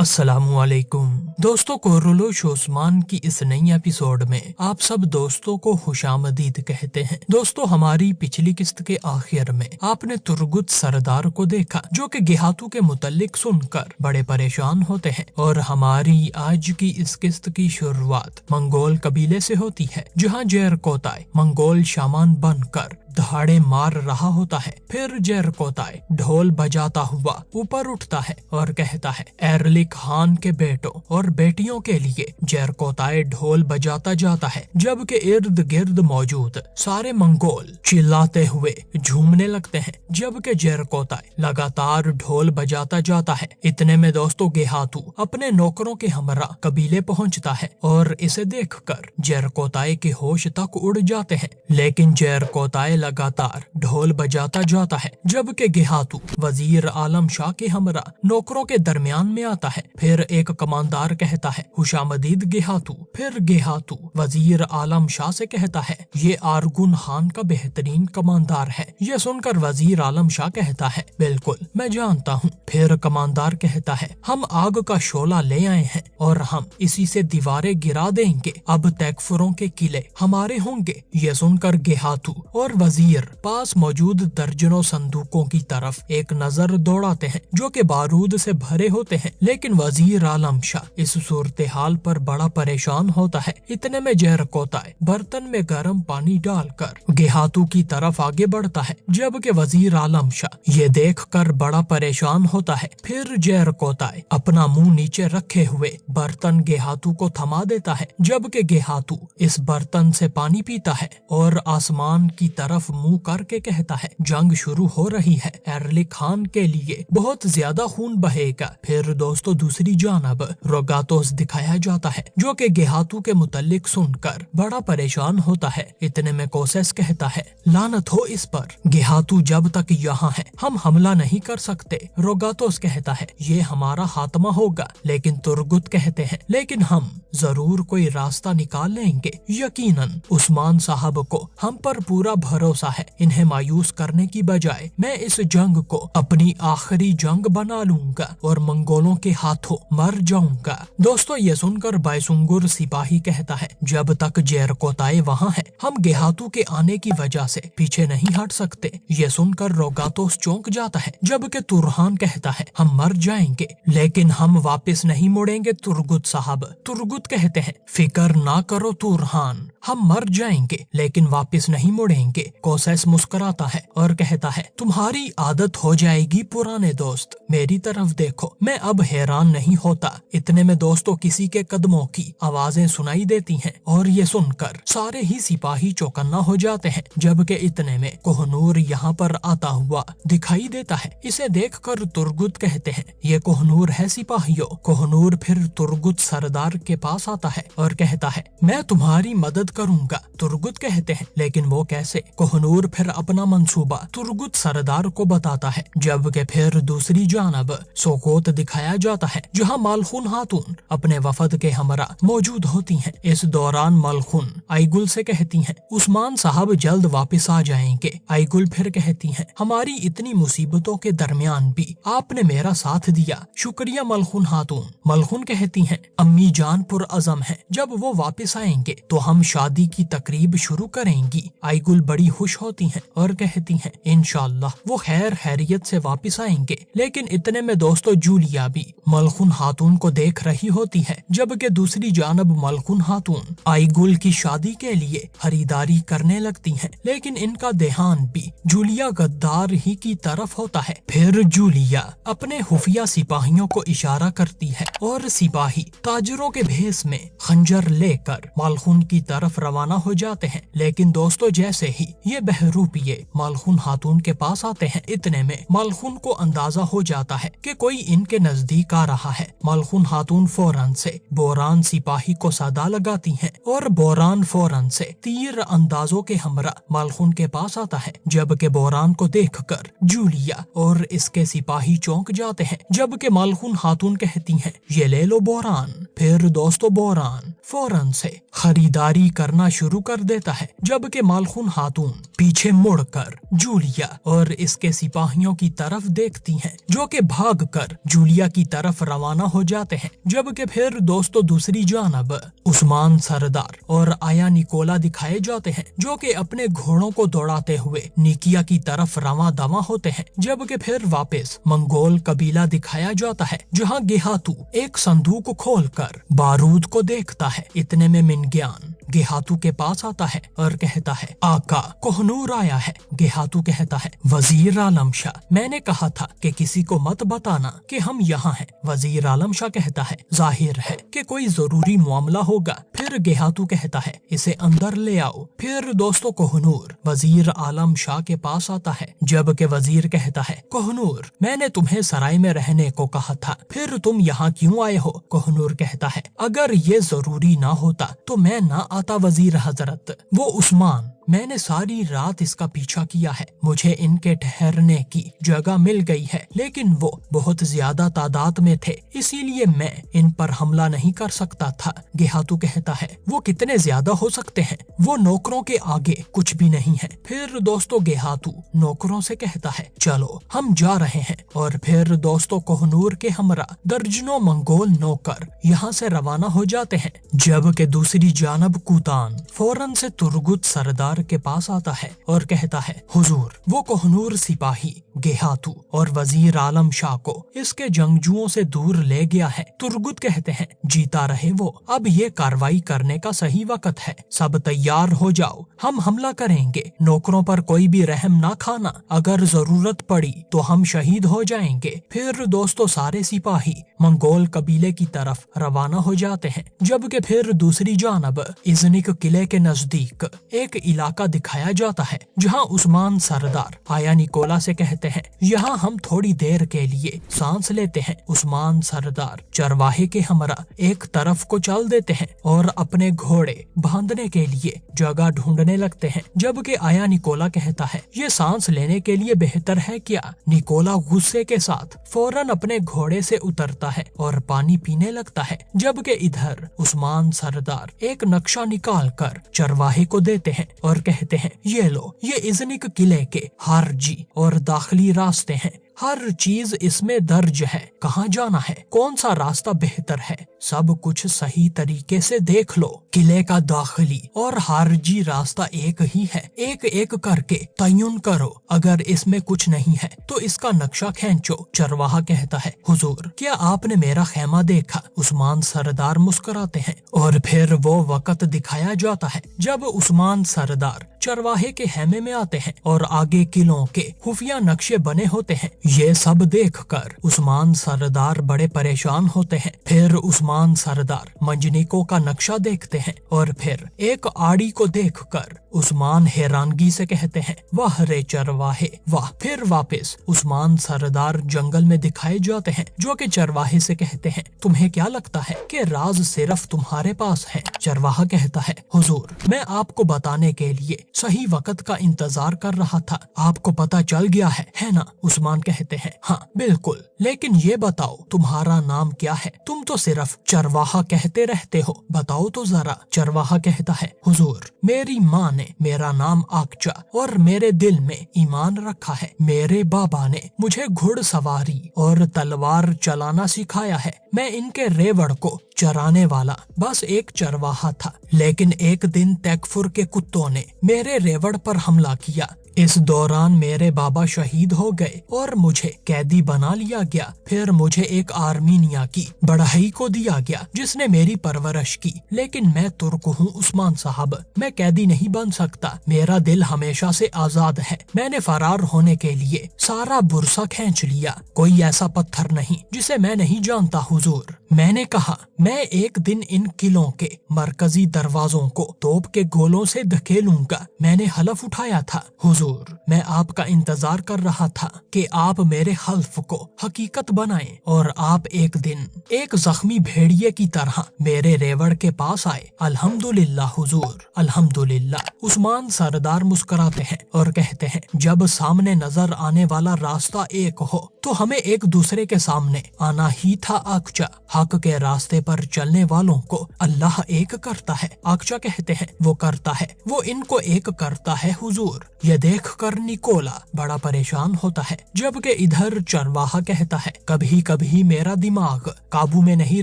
السلام علیکم دوستوں، کورولوش عثمان کی اس نئی ایپیسوڈ میں آپ سب دوستوں کو خوش آمدید کہتے ہیں۔ دوستوں، ہماری پچھلی قسط کے آخر میں آپ نے ترگت سردار کو دیکھا جو کہ گیہاتو کے متعلق سن کر بڑے پریشان ہوتے ہیں، اور ہماری آج کی اس قسط کی شروعات منگول قبیلے سے ہوتی ہے، جہاں جیرکوتائے منگول شامان بن کر دہاڑے مار رہا ہوتا ہے۔ پھر جیرکوتائے ڈھول بجاتا ہوا اوپر اٹھتا ہے اور کہتا ہے، ایرلک خان کے بیٹوں اور بیٹیوں کے لیے۔ جیرکوتائے ڈھول بجاتا جاتا ہے، جبکہ ارد گرد موجود سارے منگول چلاتے ہوئے جھومنے لگتے ہیں، جبکہ جیرکوتائے لگاتار ڈھول بجاتا جاتا ہے۔ اتنے میں دوستوں گیہاتو اپنے نوکروں کے ہمراہ قبیلے پہنچتا ہے، اور اسے دیکھ کر جیرکوتائے کے ہوش تک اڑ جاتے ہیں، لیکن جیرکوتائے لگاتار ڈھول بجاتا جاتا ہے، جبکہ گیہاتو وزیر عالم شاہ کے ہمراہ نوکروں کے درمیان میں آتا ہے۔ پھر ایک کماندار کہتا ہے، خوش آمدید گیہاتو۔ پھر گیہاتو وزیر عالم شاہ سے کہتا ہے، یہ آرگون خان کا بہترین کماندار ہے۔ یہ سن کر وزیر عالم شاہ کہتا ہے، بالکل میں جانتا ہوں۔ پھر کماندار کہتا ہے، ہم آگ کا شعلہ لے آئے ہیں اور ہم اسی سے دیواریں گرا دیں گے، اب تیکفروں کے قلعے ہمارے ہوں گے۔ یہ سن کر گیہاتو اور وزیر پاس موجود درجنوں صندوقوں کی طرف ایک نظر دوڑاتے ہیں جو کہ بارود سے بھرے ہوتے ہیں، لیکن وزیر عالم شاہ اس صورتحال پر بڑا پریشان ہوتا ہے۔ اتنے میں جیرکوتائے برتن میں گرم پانی ڈال کر گیہاتو کی طرف آگے بڑھتا ہے، جبکہ وزیر عالم شاہ یہ دیکھ کر بڑا پریشان ہوتا ہے۔ پھر جیرکوتائے اپنا منہ نیچے رکھے ہوئے برتن گیہاتو کو تھما دیتا ہے، جبکہ گیہاتو اس برتن سے پانی پیتا ہے اور آسمان کی طرف منہ کر کے کہتا ہے، جنگ شروع ہو رہی ہے، ایرلک خان کے لیے بہت زیادہ خون بہے گا۔ پھر دوستو دوسری جانب روگاتوس دکھایا جاتا ہے، جو کہ گیہاتو کے متعلق سن کر بڑا پریشان ہوتا ہے۔ اتنے میں کوسیس کہتا ہے، لعنت ہو اس پر، گیہاتو جب تک یہاں ہے ہم حملہ نہیں کر سکتے۔ روگاتوس کہتا ہے، یہ ہمارا خاتمہ ہوگا، لیکن ترگت کہتے ہیں، لیکن ہم ضرور کوئی راستہ نکال لیں گے۔ یقیناً عثمان صاحب کو ہم پر پورا بھروسہ ہے، انہیں مایوس کرنے کی بجائے میں اس جنگ کو اپنی آخری جنگ بنا لوں گا اور منگولوں کے ہاتھوں مر جاؤں گا۔ دوستو یہ سن کر بائسنگر سپاہی کہتا ہے، جب تک جیرکوتائے وہاں ہے ہم گیہاتو کے آنے کی وجہ سے پیچھے نہیں ہٹ سکتے۔ یہ سن کر روگاتوس چونک جاتا ہے، جبکہ تورہان کہتا ہے، ہم مر جائیں گے لیکن ہم واپس نہیں مڑیں گے ترگت صاحب۔ ترگت کہتے ہیں، فکر نہ کرو تورہان، ہم مر جائیں گے لیکن واپس نہیں مڑیں گے۔ کوسیس مسکراتا ہے اور کہتا ہے، تمہاری عادت ہو جائے گی پرانے دوست، میری طرف دیکھو، میں اب حیران نہیں ہوتا۔ اتنے میں دوستوں کسی کے قدموں کی آوازیں سنائی دیتی ہیں، اور یہ سن کر سارے ہی سپاہی چوکنا ہو جاتے ہیں، جبکہ اتنے میں کوہنور یہاں پر آتا ہوا دکھائی دیتا ہے۔ اسے دیکھ کر ترگت کہتے ہیں، یہ کوہنور ہے سپاہیوں۔ کوہنور پھر ترگت سردار کے پاس آتا ہے اور کہتا ہے، میں تمہاری مدد کروں گا۔ ترگت کہتے ہیں، لیکن وہ کیسے؟ کوہنور پھر اپنا منصوبہ ترگت سردار کو بتاتا ہے، جبکہ پھر دوسری جانب سوکوت دکھایا جاتا ہے، جہاں مالخون خاتون اپنے وفد کے ہمراہ موجود ہوتی ہیں۔ اس دوران مالخون آئیگل سے کہتی ہیں، عثمان صاحب جلد واپس آ جائیں گے۔ آئیگل پھر کہتی ہیں، ہماری اتنی مصیبتوں کے درمیان بھی آپ نے میرا ساتھ دیا، شکریہ مالخون خاتون۔ مالخون کہتی ہیں، امی جان پرعزم ہیں، جب وہ واپس آئیں گے تو ہم شادی کی تقریب شروع کریں گی۔ آئیگل بڑی خوش ہوتی ہیں اور کہتی ہیں، انشاءاللہ وہ خیر خیریت سے واپس آئیں گے۔ لیکن اتنے میں دوستو جولیا بھی مالخون خاتون کو دیکھ رہی ہوتی ہے، جبکہ دوسری جانب مالخون خاتون آئیگل کی شادی کے لیے خریداری کرنے لگتی ہیں، لیکن ان کا دھیان بھی جولیا غدار ہی کی طرف ہوتا ہے۔ پھر جولیا اپنے خفیہ سپاہیوں کو اشارہ کرتی ہے، اور سپاہی تاجروں کے بھیس میں خنجر لے کر مالخون کی طرف روانہ ہو جاتے ہیں۔ لیکن دوستو جیسے ہی یہ بہروپیے مالخون خاتون کے پاس آتے ہیں، اتنے میں مالخون کو اندازہ ہو جاتا ہے کہ کوئی ان کے نزدیک آ رہا ہے۔ مالخون خاتون فوراً سے بوران سپاہی کو صدا لگاتی ہیں، اور بوران فوراً سے تیر اندازوں کے ہمراہ مالخون کے پاس آتا ہے، جبکہ بوران کو دیکھ کر جولیا اور اس کے سپاہی چونک جاتے ہیں، جبکہ مالخون خاتون کہتی ہیں، یہ لے لو بوران۔ پھر دوستو بوران فوراً سے خریداری کرنا شروع کر دیتا ہے، جبکہ مالخون خاتون पीछे मुड़कर जूलिया और इसके सिपाहियों की तरफ देखती हैं, जो कि भागकर जूलिया की तरफ रवाना हो जाते हैं। जबकि फिर दोस्तों दूसरी जानब उस्मान सरदार और आया निकोला दिखाए जाते हैं, जो कि अपने घोड़ों को दौड़ाते हुए निकिया की तरफ रवां दवा होते हैं। जबकि फिर वापस मंगोल कबीला दिखाया जाता है, जहां गेहातू एक संदूक खोलकर बारूद को देखता है। इतने में मिनग्यान गेहातू के पास आता है और कहता है, आका कोहनूर आया है। गेहातू कहता है, वजीर आलम शाह, मैंने कहा था कि किसी को मत बताना कि हम यहाँ हैं। वजीर आलम शाह कहता है, जाहिर है कि कोई जरूरी मामला होगा। फिर गेहातू कहता है, इसे अंदर ले आओ। फिर दोस्तों कोहनूर वजीर आलम शाह के पास आता है, जबकि वजीर कहता है, कोहनूर मैंने तुम्हें सराय में रहने को कहा था, फिर तुम यहाँ क्यों आए हो? कोहनूर कहता है, अगर ये जरूरी ना होता तो मैं ना आता वजीर हजरत। वो उस्मान, मैंने सारी रात इसका पीछा किया है, मुझे इनके ठहरने की जगह मिल गई है, लेकिन वो बहुत ज्यादा तादाद में थे, इसीलिए मैं इन पर हमला नहीं कर सकता था। गेहातू कहता है, वो कितने ज्यादा हो सकते हैं? वो नौकरों के आगे कुछ भी नहीं है। फिर दोस्तों गेहातू नौकरों से कहता है, चलो हम जा रहे हैं। और फिर दोस्तों कोहनूर के हमरा दर्जनों मंगोल नौकर यहाँ से रवाना हो जाते हैं। जबकि दूसरी जानब कूतान फौरन से तुर्गुत सरदार के पास आता है और कहता है, हुजूर वो कोहनूर सिपाही गेहातू और वजीर आलम शाह को इसके जंगजुओं से दूर ले गया है। तुर्गुत कहते हैं, जीता रहे वो, अब ये कार्रवाई करने का सही वक्त है, सब तैयार हो जाओ, हम हमला करेंगे। नौकरों पर कोई भी रहम ना खाना, अगर जरूरत पड़ी तो हम शहीद हो जाएंगे। फिर दोस्तों सारे सिपाही मंगोल कबीले की तरफ रवाना हो जाते हैं। जबकि फिर दूसरी जानब इज़निक किले के नजदीक एक इलाका दिखाया जाता है, जहां उस्मान सरदार आया निकोला से कहते हैं, यहाँ हम थोड़ी देर के लिए सांस लेते हैं। उस्मान सरदार चरवाहे के हमरा एक तरफ को चल देते हैं और अपने घोड़े बांधने के लिए जगह ढूंढने लगते हैं। जबकि आया निकोला कहता है, ये सांस लेने के लिए बेहतर है क्या? निकोला गुस्से के साथ फौरन अपने घोड़े से उतरता है और पानी पीने लगता है। जबकि इधर उस्मान सरदार एक नक्शा निकाल कर चरवाहे को देते हैं और कहते हैं, ये लो, ये इज़निक किले के खारजी और दाखिली रास्ते हैं, हर चीज इसमें दर्ज है, कहाँ जाना है, कौन सा रास्ता बेहतर है, सब कुछ सही तरीके से देख लो। किले का दाखिली और खारजी रास्ता एक ही है, एक एक करके तयन करो, अगर इसमें कुछ नहीं है तो इसका नक्शा खींचो। चरवाहा कहता है, हुजूर क्या आपने मेरा खेमा देखा? उस्मान सरदार मुस्कुराते हैं और फिर वो वक्त दिखाया जाता है जब उस्मान सरदार चरवाहे के खेमे में आते हैं और आगे किलों के खुफिया नक्शे बने होते हैं। ये सब देखकर उस्मान सरदार बड़े परेशान होते हैं। फिर उस्मान सरदार मंजनिकों का नक्शा देखते हैं और फिर एक आड़ी को देखकर उस्मान हैरानगी से कहते हैं, वाह रे चरवाहे वाह। फिर वापस उस्मान सरदार जंगल में दिखाए जाते हैं, जो कि चरवाहे से कहते हैं, तुम्हें क्या लगता है कि राज सिर्फ तुम्हारे पास है? चरवाहा कहता है, हुजूर मैं आपको बताने के लिए सही वक्त का इंतजार कर रहा था, आपको पता चल गया है ना? उस्मान कहते हैं, हाँ बिल्कुल, लेकिन ये बताओ तुम्हारा नाम क्या है? तुम तो सिर्फ चरवाहा कहते रहते हो, बताओ तो जरा। चरवाहा कहता है, हुजूर मेरी माँ ने मेरा नाम आकचा और मेरे दिल में ईमान रखा है। मेरे बाबा ने मुझे घुड़सवारी और तलवार चलाना सिखाया है। मैं इनके रेवड़ को चराने वाला बस एक चरवाहा था, लेकिन एक दिन तैकफुर के कुत्तों ने मेरे रेवड़ पर हमला किया। इस दौरान मेरे बाबा शहीद हो गए और मुझे कैदी बना लिया गया। फिर मुझे एक आर्मीनिया की बढ़ई को दिया गया जिसने मेरी परवरिश की, लेकिन मैं तुर्क हूँ उस्मान साहब, मैं कैदी नहीं बन सकता। मेरा दिल हमेशा से आजाद है। मैंने फरार होने के लिए सारा बुरसा खींच लिया, कोई ऐसा पत्थर नहीं जिसे मैं नहीं जानता हुजूर। मैंने कहा मैं एक दिन इन किलों के मरकजी दरवाजों को तोप के गोलों से धकेलूंगा। मैंने हलफ उठाया था हुजूर, मैं आपका इंतजार कर रहा था कि आप मेरे हल्फ को हकीकत बनाएं और आप एक दिन एक जख्मी भेड़िए की तरह मेरे रेवड़ के पास आए। अल्हम्दुलिल्लाह हुजूर, अल्हम्दुलिल्लाह। उस्मान सरदार मुस्कुराते हैं और कहते हैं, जब सामने नजर आने वाला रास्ता एक हो तो हमें एक दूसरे के सामने आना ही था आकचा। हक के रास्ते पर चलने वालों को अल्लाह एक करता है। आकचा कहते हैं वो करता है, वो इनको एक करता है हुजूर। ये देख कर निकोला बड़ा परेशान होता है, जबकि इधर चरवाहा कहता है कभी कभी मेरा दिमाग काबू में नहीं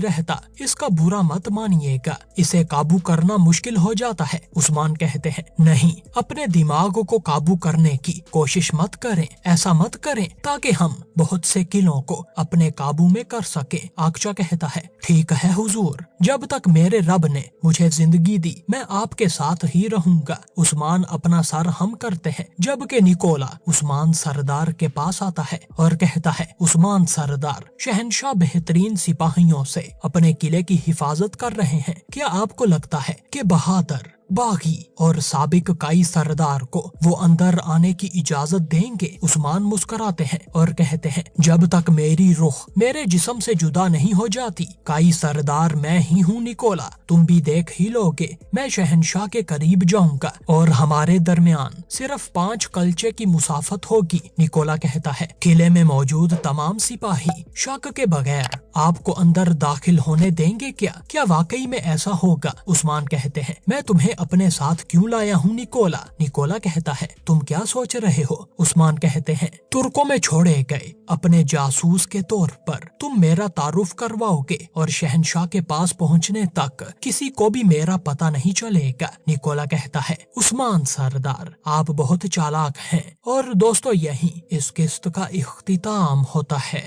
रहता, इसका बुरा मत मानिएगा, इसे काबू करना मुश्किल हो जाता है। उस्मान कहते हैं नहीं, अपने दिमाग को काबू करने की कोशिश मत करें, ऐसा मत करें ताकि हम बहुत से किलों को अपने काबू में कर सके। आकचा कहता है ठीक है हुजूर, जब तक मेरे रब ने मुझे जिंदगी दी मैं आपके साथ ही रहूंगा। उस्मान अपना सर हम करते हैं, जबकि निकोला उस्मान सरदार के पास आता है और कहता है उस्मान सरदार, शहंशाह बेहतरीन सिपाहियों से अपने किले की हिफाजत कर रहे हैं, क्या आपको लगता है कि बहादुर, बागी और साबिक काई सरदार को वो अंदर आने की इजाजत देंगे? उस्मान मुस्कुराते हैं और कहते हैं जब तक मेरी रूह मेरे जिस्म से जुदा नहीं हो जाती, काई सरदार मैं ही हूँ निकोला, तुम भी देख ही लोगे। मैं शहंशाह के करीब जाऊंगा और हमारे दरमियान सिर्फ 5 कल्चे की मुसाफत होगी। निकोला कहता है किले में मौजूद तमाम सिपाही शक के बगैर आपको अंदर दाखिल होने देंगे क्या? क्या वाकई में ऐसा होगा? उस्मान कहते हैं मैं तुम्हें अपने साथ क्यों लाया हूँ निकोला? निकोला कहता है तुम क्या सोच रहे हो? उस्मान कहते हैं तुर्कों में छोड़े गए अपने जासूस के तौर पर तुम मेरा तारुफ करवाओगे और शहंशाह के पास पहुँचने तक किसी को भी मेरा पता नहीं चलेगा। निकोला कहता है उस्मान सरदार आप बहुत चालाक हैं। और दोस्तों यही इस किस्त का इख्तिताम होता है।